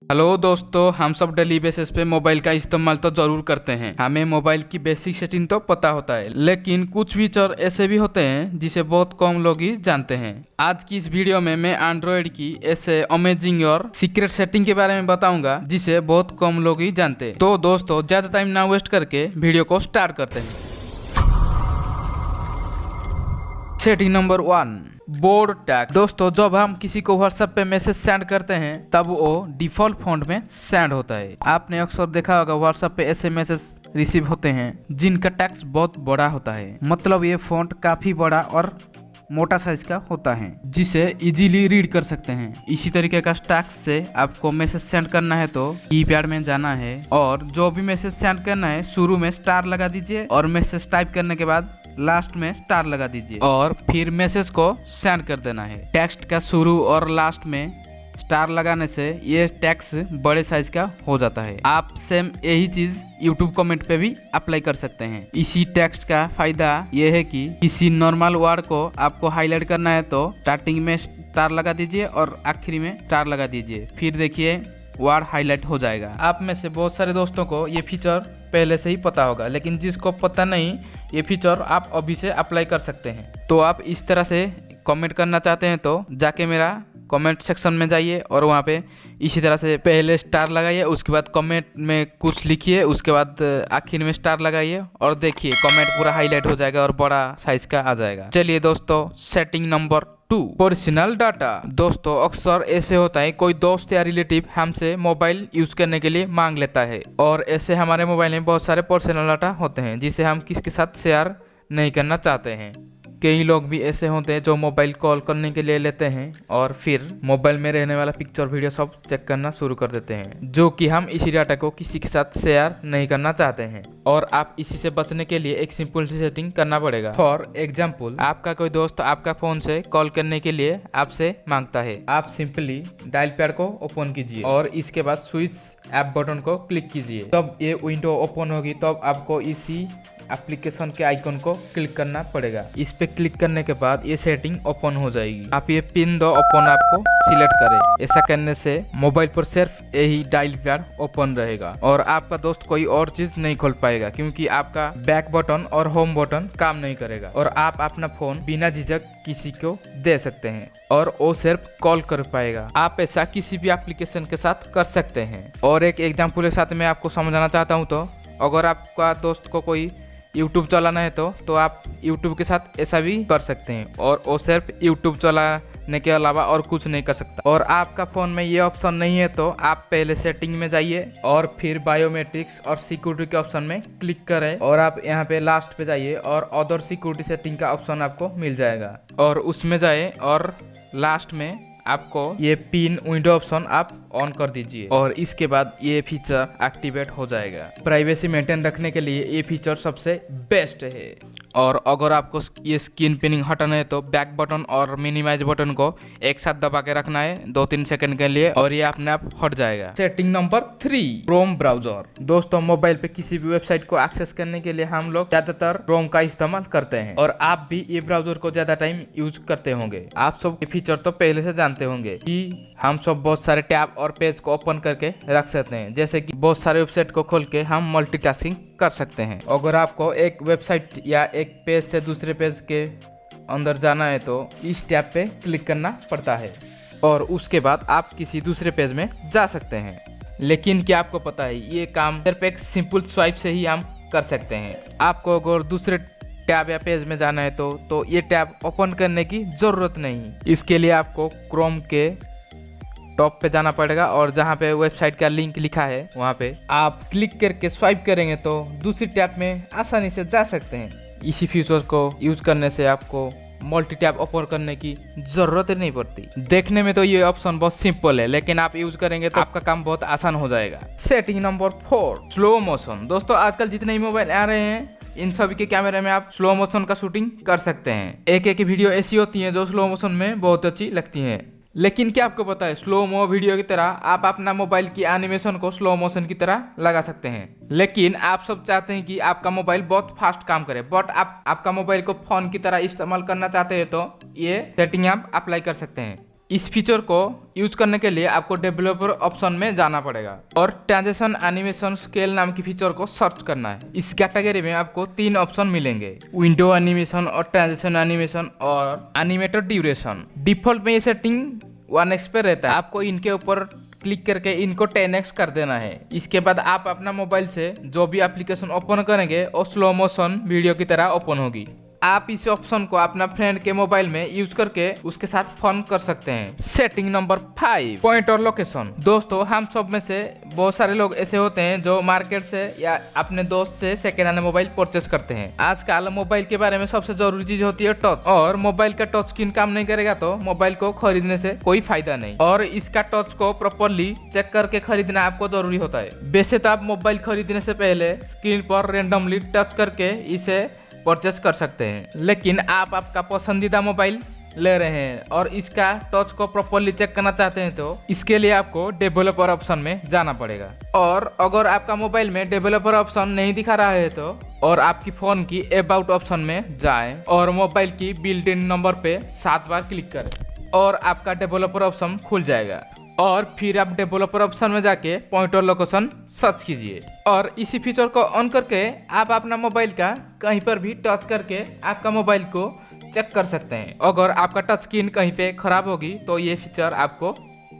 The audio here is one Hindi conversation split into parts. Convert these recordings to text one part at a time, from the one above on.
हेलो दोस्तों, हम सब डेली बेसिस पे मोबाइल का इस्तेमाल तो जरूर करते हैं। हमें मोबाइल की बेसिक सेटिंग तो पता होता है, लेकिन कुछ फीचर ऐसे भी होते हैं जिसे बहुत कम लोग ही जानते हैं। आज की इस वीडियो में मैं एंड्रॉयड की ऐसे अमेजिंग और सीक्रेट सेटिंग के बारे में बताऊंगा जिसे बहुत कम लोग ही जानते हैं। तो दोस्तों, ज्यादा टाइम ना वेस्ट करके वीडियो को स्टार्ट करते हैं। Setting number 1, board tag. दोस्तों, जब हम किसी को व्हाट्सएप पे मैसेज सेंड करते हैं तब वो डिफॉल्ट फॉन्ट में सेंड होता है। आपने अक्सर देखा होगा व्हाट्सएप पे ऐसे मैसेज रिसीव होते हैं जिनका टेक्स्ट बहुत बड़ा होता है, मतलब ये फॉन्ट काफी बड़ा और मोटा साइज का होता है जिसे इजीली रीड कर सकते हैं। इसी तरीके का टेक्स्ट से आपको मैसेज सेंड करना है तो कीपैड में जाना है और जो भी मैसेज सेंड करना है शुरू में स्टार लगा दीजिए और मैसेज टाइप करने के बाद लास्ट में स्टार लगा दीजिए और फिर मैसेज को सेंड कर देना है। टेक्स्ट का शुरू और लास्ट में स्टार लगाने से ये टेक्स्ट बड़े साइज का हो जाता है। आप सेम यही चीज YouTube कमेंट पे भी अप्लाई कर सकते हैं। इसी टेक्स्ट का फायदा ये है कि किसी नॉर्मल वर्ड को आपको हाईलाइट करना है तो स्टार्टिंग में स्टार लगा दीजिए और आखिरी में स्टार लगा दीजिए, फिर देखिए वर्ड हाईलाइट हो जाएगा। आप में से बहुत सारे दोस्तों को ये फीचर पहले से ही पता होगा, लेकिन जिसको पता नहीं, ये फीचर आप अभी से अप्लाई कर सकते हैं। तो आप इस तरह से कमेंट करना चाहते हैं तो जाके मेरा कमेंट सेक्शन में जाइए और वहाँ पे इसी तरह से पहले स्टार लगाइए, उसके बाद कमेंट में कुछ लिखिए, उसके बाद आखिर में स्टार लगाइए और देखिए कमेंट पूरा हाईलाइट हो जाएगा और बड़ा साइज का आ जाएगा। चलिए दोस्तों, सेटिंग नंबर 2, पर्सनल डाटा। दोस्तों, अक्सर ऐसे होता है कोई दोस्त या रिलेटिव हमसे मोबाइल यूज करने के लिए मांग लेता है और ऐसे हमारे मोबाइल में बहुत सारे पर्सनल डाटा होते हैं जिसे हम किसके साथ शेयर नहीं करना चाहते हैं। कई लोग भी ऐसे होते हैं जो मोबाइल कॉल करने के लिए लेते हैं और फिर मोबाइल में रहने वाला पिक्चर वीडियो सब चेक करना शुरू कर देते हैं, जो कि हम इसी डाटा को किसी के साथ शेयर नहीं करना चाहते हैं। और आप इसी से बचने के लिए एक सिंपल सी सेटिंग करना पड़ेगा। फॉर एग्जाम्पल, आपका कोई दोस्त आपका फोन से कॉल करने के लिए आपसे मांगता है। आप सिंपली डायल पैड को ओपन कीजिए और इसके बाद स्विच ऐप बटन को क्लिक कीजिए। तब ये विंडो ओपन होगी, तब आपको इसी एप्लीकेशन के आइकन को क्लिक करना पड़ेगा। इस पे क्लिक करने के बाद ये सेटिंग ओपन हो जाएगी। आप ये पिन दो ओपन आपको सिलेक्ट करें। ऐसा करने से मोबाइल पर सिर्फ यही डायल पैड ओपन रहेगा और आपका दोस्त कोई और चीज नहीं खोल पाएगा, क्योंकि आपका बैक बटन और होम बटन काम नहीं करेगा और आप अपना फोन बिना झिझक किसी को दे सकते हैं और वो सिर्फ कॉल कर पाएगा। आप ऐसा किसी भी एप्लीकेशन के साथ कर सकते हैं। और एक एग्जाम्पल के साथ मैं आपको समझाना चाहता हूँ। तो अगर आपका दोस्त को कोई YouTube चलाना है तो आप YouTube के साथ ऐसा भी कर सकते हैं और वो सिर्फ YouTube चलाने के अलावा और कुछ नहीं कर सकता। और आपका फ़ोन में ये ऑप्शन नहीं है तो आप पहले सेटिंग में जाइए और फिर बायोमेट्रिक्स और सिक्योरिटी के ऑप्शन में क्लिक करें और आप यहाँ पे लास्ट पे जाइए और अदर सिक्योरिटी सेटिंग का ऑप्शन आपको मिल जाएगा और उसमें जाए और लास्ट में आपको ये पिन विंडो ऑप्शन आप ऑन कर दीजिए और इसके बाद ये फीचर एक्टिवेट हो जाएगा। प्राइवेसी मेंटेन रखने के लिए ये फीचर सबसे बेस्ट है। और अगर आपको ये स्क्रीन पिनिंग हटाना है तो बैक बटन और मिनिमाइज बटन को एक साथ दबा के रखना है 2-3 सेकंड के लिए और ये अपने आप हट जाएगा। Setting number 3, Chrome browser. दोस्तों, मोबाइल पे किसी भी वेबसाइट को एक्सेस करने के लिए हम लोग ज्यादातर क्रोम का इस्तेमाल करते हैं और आप भी ये ब्राउजर को ज्यादा टाइम यूज करते होंगे। आप सब ये फीचर तो पहले से जानते होंगे कि हम सब बहुत सारे टैब और पेज को ओपन करके रख सकते हैं, जैसे कि बहुत सारे वेबसाइट को खोल के हम मल्टीटास्किंग कर सकते हैं। अगर आपको एक वेबसाइट या एक पेज से दूसरे पेज के अंदर जाना है तो इस टैब पे क्लिक करना पड़ता है और उसके बाद आप किसी दूसरे पेज में जा सकते हैं। लेकिन क्या आपको पता है, ये काम सिर्फ एक सिंपल स्वाइप से ही हम कर सकते हैं। आपको अगर दूसरे टैब या पेज में जाना है तो ये टैब ओपन करने की जरूरत नहीं। इसके लिए आपको क्रोम के टॉप पे जाना पड़ेगा और जहाँ पे वेबसाइट का लिंक लिखा है वहाँ पे आप क्लिक करके स्वाइप करेंगे तो दूसरी टैब में आसानी से जा सकते हैं। इसी फीचर को यूज करने से आपको मल्टी टैब ओपन करने की जरूरत नहीं पड़ती। देखने में तो ये ऑप्शन बहुत सिंपल है, लेकिन आप यूज करेंगे तो आपका काम बहुत आसान हो जाएगा। Setting number 4, slow motion. दोस्तों, आजकल जितने ही मोबाइल आ रहे हैं इन सभी के कैमरे में आप स्लो मोशन का शूटिंग कर सकते हैं। एक एक वीडियो ऐसी होती है जो स्लो मोशन में बहुत अच्छी लगती है, लेकिन क्या आपको पता है स्लो मो वीडियो की तरह आप अपना मोबाइल की एनिमेशन को स्लो मोशन की तरह लगा सकते हैं। लेकिन आप सब चाहते हैं कि आपका मोबाइल बहुत फास्ट काम करे, बट आप आपका मोबाइल को फोन की तरह इस्तेमाल करना चाहते हैं तो ये सेटिंग आप अप्लाई कर सकते हैं। इस फीचर को यूज करने के लिए आपको डेवलपर ऑप्शन में जाना पड़ेगा और ट्रांजिशन एनिमेशन स्केल नाम की फीचर को सर्च करना है। इस कैटेगरी में आपको 3 ऑप्शन मिलेंगे, विंडो एनिमेशन और ट्रांजिशन एनिमेशन और एनिमेटेड ड्यूरेशन। डिफॉल्ट में ये सेटिंग 1x पे रहता है, आपको इनके ऊपर क्लिक करके इनको 10x कर देना है। इसके बाद आप अपना मोबाइल से जो भी एप्लीकेशन ओपन करेंगे वो स्लो मोशन वीडियो की तरह ओपन होगी। आप इस ऑप्शन को अपना फ्रेंड के मोबाइल में यूज करके उसके साथ फोन कर सकते हैं। सेटिंग नंबर 5, पॉइंट और लोकेशन। दोस्तों हम सब में से बहुत सारे लोग ऐसे होते हैं जो मार्केट से या अपने दोस्त से सेकेंड हैंड मोबाइल परचेस करते हैं। आजकल मोबाइल के बारे में सबसे जरूरी चीज होती है टच, और मोबाइल का टच स्क्रीन काम नहीं करेगा तो मोबाइल को खरीदने से कोई फायदा नहीं, और इसका टच को प्रॉपरली चेक करके खरीदना आपको जरूरी होता है। वैसे तो आप मोबाइल खरीदने से पहले स्क्रीन पर रेंडमली टच करके इसे परचेस कर सकते हैं, लेकिन आप आपका पसंदीदा मोबाइल ले रहे हैं और इसका टच को प्रॉपरली चेक करना चाहते हैं तो इसके लिए आपको डेवलपर ऑप्शन में जाना पड़ेगा। और अगर आपका मोबाइल में डेवलपर ऑप्शन नहीं दिखा रहा है तो और आपकी फोन की अबाउट ऑप्शन में जाएं और मोबाइल की बिल्ट इन नंबर पे 7 बार क्लिक करें और आपका डेवलपर ऑप्शन खुल जाएगा। और फिर आप डेवलपर ऑप्शन में जाके पॉइंट और लोकेशन सर्च कीजिए और इसी फीचर को ऑन करके आप अपना मोबाइल का कहीं पर भी टच करके आपका मोबाइल को चेक कर सकते हैं। अगर आपका टच स्क्रीन कहीं पे खराब होगी तो ये फीचर आपको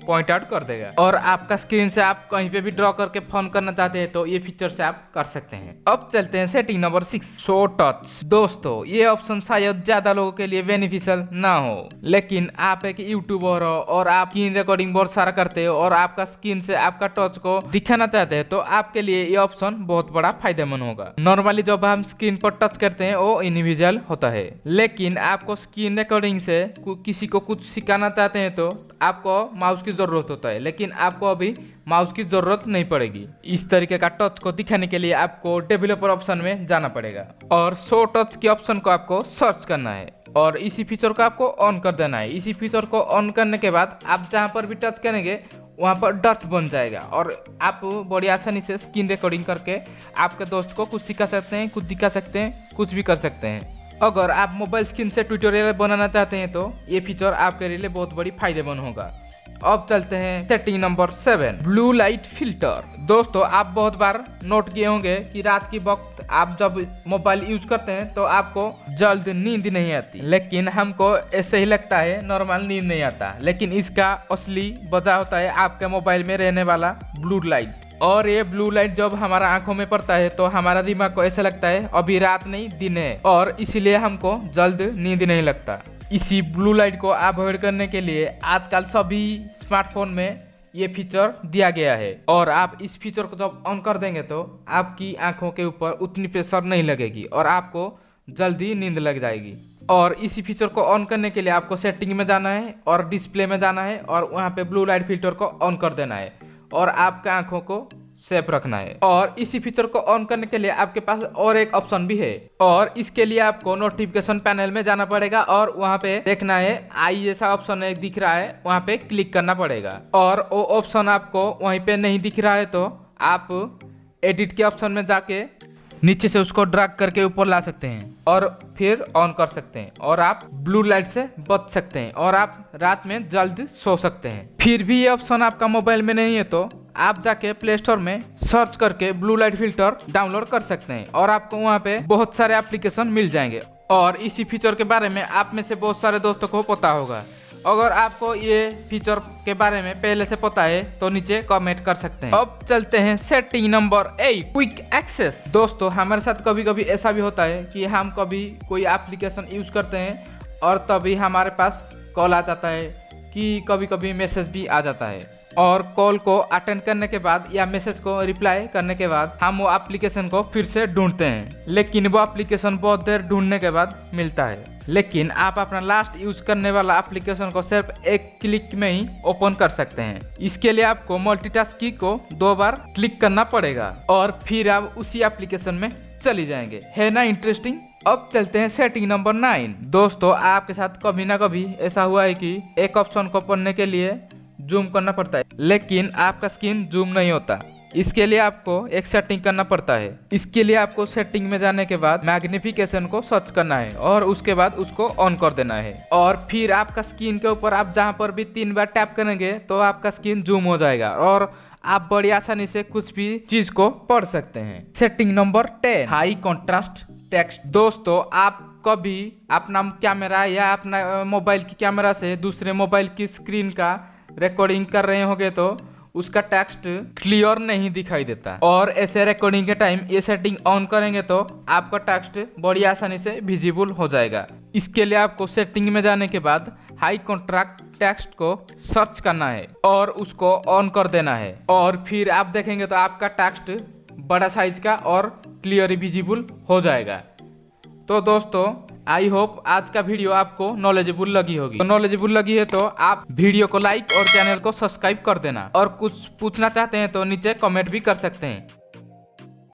पॉइंट आउट कर देगा। और आपका स्क्रीन से आप कहीं पे भी ड्रॉ करके फोन करना चाहते हैं तो ये फीचर से आप कर सकते हैं। अब चलते हैं सेटिंग नंबर 6, शो टच। दोस्तों ये ऑप्शन शायद ज्यादा लोगों के लिए बेनिफिशियल ना हो, लेकिन आप एक यूट्यूबर हो और आप स्क्रीन रिकॉर्डिंग बहुत सारा करते हो और आपका स्क्रीन से आपका टच को दिखाना चाहते हैं तो आपके लिए ये ऑप्शन बहुत बड़ा फायदेमंद होगा। नॉर्मली जब हम स्क्रीन पर टच करते हैं वो इंडिविजुअल होता है, लेकिन आपको स्क्रीन रिकॉर्डिंग से किसी को कुछ सिखाना चाहते हैं तो आपको माउस की जरूरत होता है, लेकिन आपको अभी माउस की जरूरत नहीं पड़ेगी। इस तरीके का टच को दिखाने के लिए आपको डेवलपर ऑप्शन में जाना पड़ेगा और शो टच के ऑप्शन को आपको सर्च करना है और इसी फीचर को आपको ऑन कर देना है। इसी फीचर को ऑन करने के बाद आप जहां पर भी टच करेंगे वहां पर डॉट बन जाएगा और आप बड़ी आसानी से स्क्रीन रिकॉर्डिंग करके आपके दोस्त को कुछ सिखा सकते हैं, कुछ दिखा सकते हैं, कुछ भी कर सकते हैं। अगर आप मोबाइल स्क्रीन से ट्यूटोरियल बनाना चाहते हैं तो ये फीचर आपके लिए बहुत बड़ी फायदेमंद होगा। अब चलते हैं setting number 7, blue light filter. दोस्तों आप बहुत बार नोट किए होंगे कि रात की वक्त आप जब मोबाइल यूज करते हैं तो आपको जल्द नींद नहीं आती, लेकिन हमको ऐसे ही लगता है नॉर्मल नींद नहीं आता, लेकिन इसका असली वजह होता है आपके मोबाइल में रहने वाला ब्लू लाइट। और ये ब्लू लाइट जब हमारा आंखों में पड़ता है तो हमारा दिमाग को ऐसा लगता है अभी रात नहीं दिन है और इसीलिए हमको जल्द नींद नहीं लगता। इसी ब्लू लाइट को अवॉइड करने के लिए आजकल सभी स्मार्टफोन में ये फीचर दिया गया है और आप इस फीचर को जब ऑन कर देंगे तो आपकी आंखों के ऊपर उतनी प्रेशर नहीं लगेगी और आपको जल्दी नींद लग जाएगी। और इसी फीचर को ऑन करने के लिए आपको सेटिंग में जाना है और डिस्प्ले में जाना है और वहाँ पे ब्लू लाइट फिल्टर को ऑन कर देना है और आपका आंखों को सेफ रखना है। और इसी फीचर को ऑन करने के लिए आपके पास और एक ऑप्शन भी है और इसके लिए आपको नोटिफिकेशन पैनल में जाना पड़ेगा और वहाँ पे देखना है आई जैसा ऑप्शन एक दिख रहा है, वहाँ पे क्लिक करना पड़ेगा। और वो ऑप्शन आपको वहीं पे नहीं दिख रहा है तो आप एडिट के ऑप्शन में जाके नीचे से उसको ड्रैग करके ऊपर ला सकते हैं और फिर ऑन कर सकते हैं और आप ब्लू लाइट से बच सकते हैं और आप रात में जल्द सो सकते हैं। फिर भी ये ऑप्शन आपका मोबाइल में नहीं है तो आप जाके प्ले स्टोर में सर्च करके ब्लू लाइट फिल्टर डाउनलोड कर सकते हैं और आपको वहाँ पे बहुत सारे एप्लीकेशन मिल जाएंगे। और इसी फीचर के बारे में आप में से बहुत सारे दोस्तों को पता होगा। अगर आपको ये फीचर के बारे में पहले से पता है तो नीचे कमेंट कर सकते हैं। अब चलते हैं सेटिंग नंबर 8, क्विक एक्सेस। दोस्तों हमारे साथ कभी कभी ऐसा भी होता है कि हम कभी कोई एप्लीकेशन यूज करते हैं और तभी हमारे पास कॉल आ जाता है कि कभी कभी मैसेज भी आ जाता है और कॉल को अटेंड करने के बाद या मैसेज को रिप्लाई करने के बाद हम वो एप्लीकेशन को फिर से ढूंढते हैं, लेकिन वो एप्लीकेशन बहुत देर ढूंढने के बाद मिलता है। लेकिन आप अपना लास्ट यूज करने वाला एप्लीकेशन को सिर्फ एक क्लिक में ही ओपन कर सकते हैं। इसके लिए आपको मल्टीटास्क की को 2 बार क्लिक करना पड़ेगा और फिर आप उसी एप्लीकेशन में चली जाएंगे। है ना इंटरेस्टिंग। अब चलते हैं सेटिंग नंबर 9। दोस्तों आपके साथ कभी ना कभी ऐसा हुआ है कि एक ऑप्शन को पढ़ने के लिए जूम करना पड़ता है लेकिन आपका स्क्रीन जूम नहीं होता इसके लिए आपको एक सेटिंग करना पड़ता है। इसके लिए आपको सेटिंग में जाने के बाद मैग्निफिकेशन को सर्च करना है और उसके बाद उसको ऑन कर देना है। और फिर आपका स्क्रीन के ऊपर आप जहां पर भी 3 बार टैप करेंगे तो आपका स्क्रीन जूम हो जाएगा और आप बड़ी आसानी से कुछ भी चीज को पढ़ सकते हैं। Setting number 10, high contrast text. दोस्तों, आप कभी अपना कैमरा या अपना मोबाइल की कैमरा से दूसरे मोबाइल की स्क्रीन का रिकॉर्डिंग कर रहे होंगे तो उसका टेक्स्ट क्लियर नहीं दिखाई देता, और ऐसे रिकॉर्डिंग के टाइम ये सेटिंग ऑन करेंगे तो आपका टेक्स्ट बड़ी आसानी से विजिबल हो जाएगा। इसके लिए आपको सेटिंग में जाने के बाद हाई कॉन्ट्रास्ट टेक्स्ट को सर्च करना है और उसको ऑन कर देना है, और फिर आप देखेंगे तो आपका टेक्स्ट बड़ा साइज का और क्लियर विजिबल हो जाएगा। तो दोस्तों, आई होप आज का वीडियो आपको नॉलेजेबल लगी होगी। तो नॉलेजेबल लगी है तो आप वीडियो को लाइक और चैनल को सब्सक्राइब कर देना, और कुछ पूछना चाहते हैं तो नीचे कमेंट भी कर सकते हैं।